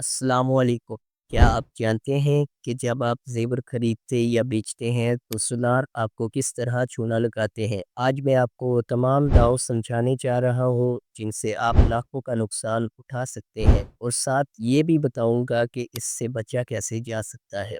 अस्सलाम वालेकुम। क्या आप जानते हैं कि जब आप ज़ेवर खरीदते या बेचते हैं तो सुनार आपको किस तरह चूना लगाते हैं? आज मैं आपको तमाम दांव समझाने जा रहा हूँ जिनसे आप लाखों का नुकसान उठा सकते हैं और साथ ये भी बताऊंगा कि इससे बचा कैसे जा सकता है।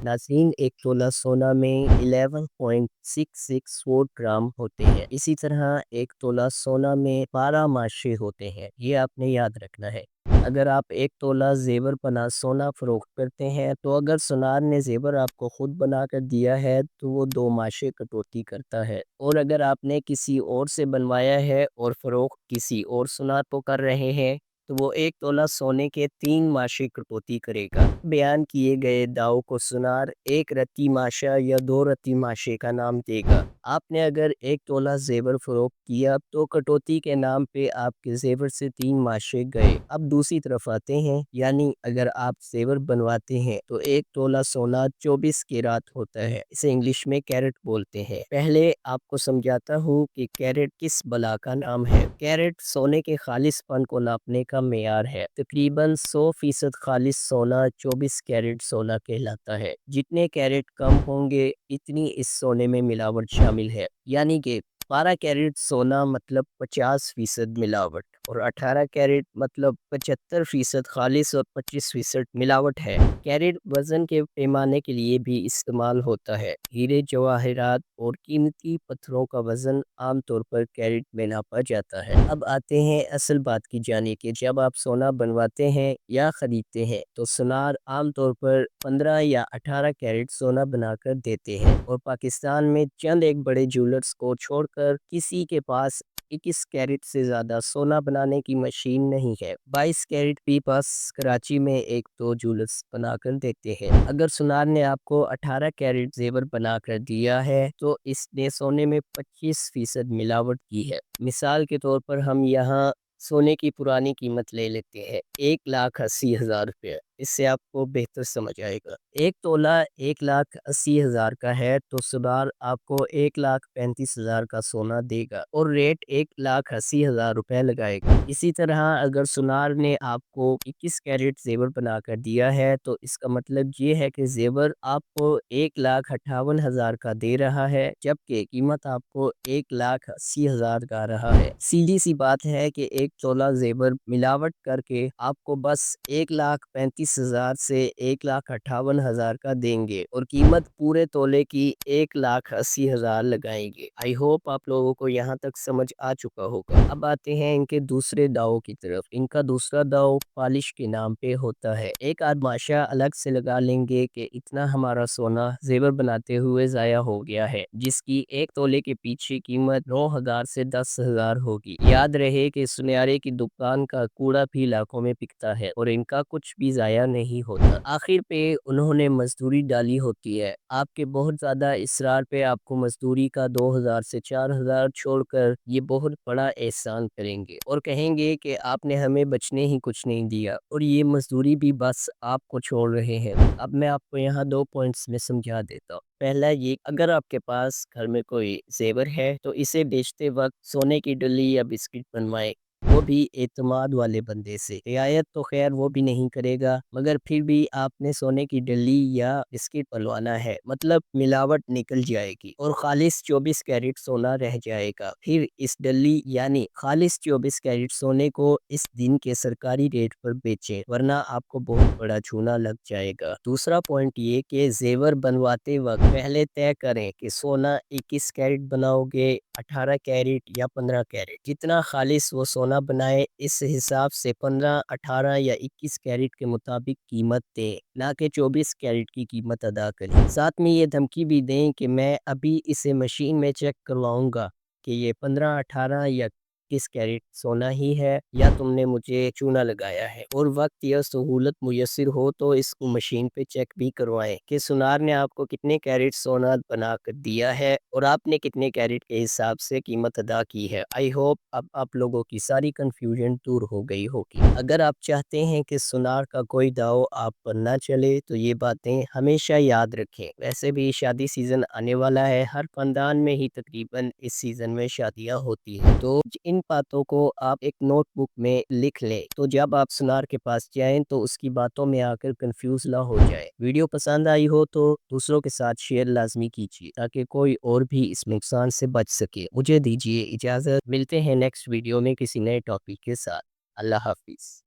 नाज़रीन, एक तोला सोना में 11.66 ग्राम होते हैं। इसी तरह एक तोला सोना में 12 माशे होते हैं। ये आपने याद रखना है। अगर आप एक तोला जेवर बना सोना फरोख्त करते हैं तो अगर सुनार ने जेवर आपको खुद बना कर दिया है तो वो 2 माशे कटौती करता है, और अगर आपने किसी और से बनवाया है और फरोख्त किसी और सुनार को कर रहे हैं तो वो एक तोला सोने के 3 माशे कटौती करेगा। बयान किए गए दाव को सुनार एक रत्ती माशा या 2 रत्ती माशे का नाम देगा। आपने अगर एक तोला जेवर फरोख्त किया तो कटौती के नाम पे आपके जेवर से 3 माशे गए। अब दूसरी तरफ आते हैं, यानी अगर आप जेवर बनवाते हैं तो एक तोला सोना 24 कैरेट होता है। इसे इंग्लिश में कैरेट बोलते हैं। पहले आपको समझाता हूँ कि कैरेट किस बला का नाम है। कैरेट सोने के खालिसपन को नापने का मेयार है। तकरीबन 100% खालिस सोना 24 कैरेट सोना कहलाता है। जितने कैरेट कम होंगे इतनी इस सोने में मिलावट शामिल है, यानी कि 12 कैरेट सोना मतलब 50% मिलावट, और 18 कैरेट मतलब 75% खालिस और 25% मिलावट है। कैरेट वजन के पैमाने के लिए भी इस्तेमाल होता है। हीरे जवाहरात और कीमती पत्थरों का वजन आमतौर पर कैरेट में नापा जाता है। अब आते हैं असल बात की जाने के। जब आप सोना बनवाते हैं या ख़रीदते हैं तो सुनार आमतौर पर 15 या 18 कैरेट सोना बनाकर देते हैं, और पाकिस्तान में चंद एक बड़े ज्वेलर्स को छोड़कर किसी के पास 21 कैरेट से ज़्यादा सोना बनाने की मशीन नहीं है। 22 कैरेट भी बस कराची में एक दो ज्वेलर्स बनाकर देते हैं। अगर सुनार ने आपको 18 कैरेट जेवर बनाकर दिया है तो इसने सोने में 25% मिलावट की है। मिसाल के तौर पर हम यहाँ सोने की पुरानी कीमत ले लेते हैं, 1,80,000 रुपये। इससे आपको बेहतर समझ आएगा। एक तोला 1,80,000 का है तो सुनार आपको 1,35,000 का सोना देगा और रेट 1,80,000 रुपये लगाएगा। इसी तरह अगर सुनार ने आपको 21 कैरेट जेवर बनाकर दिया है तो इसका मतलब ये है कि जेवर आपको 1,58,000 का दे रहा है, जबकि कीमत आपको 1,80,000 का रहा है। सीधी सी बात है कि एक तोला जेवर मिलावट करके आपको बस 1,35,000 से 1,58,000 का देंगे और कीमत पूरे तोले की 1,80,000 लगाएंगे। आई होप आप लोगों को यहाँ तक समझ आ चुका होगा। अब आते हैं इनके दूसरे दाव की तरफ। इनका दूसरा दाव पॉलिश के नाम पे होता है। एक आदमाशा अलग से लगा लेंगे कि इतना हमारा सोना जेवर बनाते हुए ज़ाया हो गया है, जिसकी एक तोले के पीछे कीमत 9,000 से 10,000 होगी। याद रहे कि सुनहरे की दुकान का कूड़ा भी लाखों में बिकता है और इनका कुछ भी ज़ाया नहीं होता। आखिर पे उन्होंने मजदूरी डाली होती है। आपके बहुत ज़्यादा इसरार पे आपको मजदूरी का 2,000 से 4,000 छोड़कर ये बहुत बड़ा एहसान करेंगे और कहेंगे कि आपने हमें बचने ही कुछ नहीं दिया, और ये मजदूरी भी बस आपको छोड़ रहे हैं। अब मैं आपको यहाँ 2 पॉइंट्स में समझा देता हूँ। पहला ये, अगर आपके पास घर में कोई ज़ेवर है तो इसे बेचते वक्त सोने की डली या बिस्किट बनवाएं, वो भी एतमाद वाले बंदे से। रियायत तो खैर वो भी नहीं करेगा, मगर फिर भी आपने सोने की डली या बिस्किट बनवाना है, मतलब मिलावट निकल जाएगी और खालिस 24 कैरेट सोना रह जाएगा। फिर इस डली यानी खालिस 24 कैरेट सोने को इस दिन के सरकारी रेट पर बेचें, वरना आपको बहुत बड़ा चूना लग जाएगा। दूसरा पॉइंट ये कि जेवर बनवाते वक्त पहले तय करें कि सोना 21 कैरेट बनाओगे, 18 कैरेट या 15 कैरेट। जितना खालिस वो सोना बनाए इस हिसाब से 15, 18 या 21 कैरेट के मुताबिक कीमत दें, ना कि 24 कैरेट की कीमत अदा करें। साथ में ये धमकी भी दें कि मैं अभी इसे मशीन में चेक करवाऊंगा कि ये 15, 18 या 21 कैरेट सोना ही है या तुमने मुझे चूना लगाया है। और वक्त या सहूलत मुयस्सर हो तो इस मशीन पे चेक भी करवाएं कि सुनार ने आपको कितने कैरेट सोना बना कर दिया है और आपने कितने कैरेट के हिसाब से कीमत अदा की है। आई होप अब आप लोगों की सारी कंफ्यूजन दूर हो गई होगी। अगर आप चाहते हैं कि सुनार का कोई दाव आप पर ना चले तो ये बातें हमेशा याद रखें। वैसे भी शादी सीज़न आने वाला है, हर खानदान में ही तकरीबन इस सीज़न में शादियां होती हैं, तो इन बातों को आप एक नोटबुक में लिख लें, तो जब आप सुनार के पास जाएं तो उसकी बातों में आकर कंफ्यूज ना हो जाए। वीडियो पसंद आई हो तो दूसरों के साथ शेयर लाजमी कीजिए ताकि कोई और भी इस नुकसान से बच सके। मुझे दीजिए इजाज़त, मिलते हैं नेक्स्ट वीडियो में किसी नए टॉपिक के साथ। अल्लाह हाफिज़।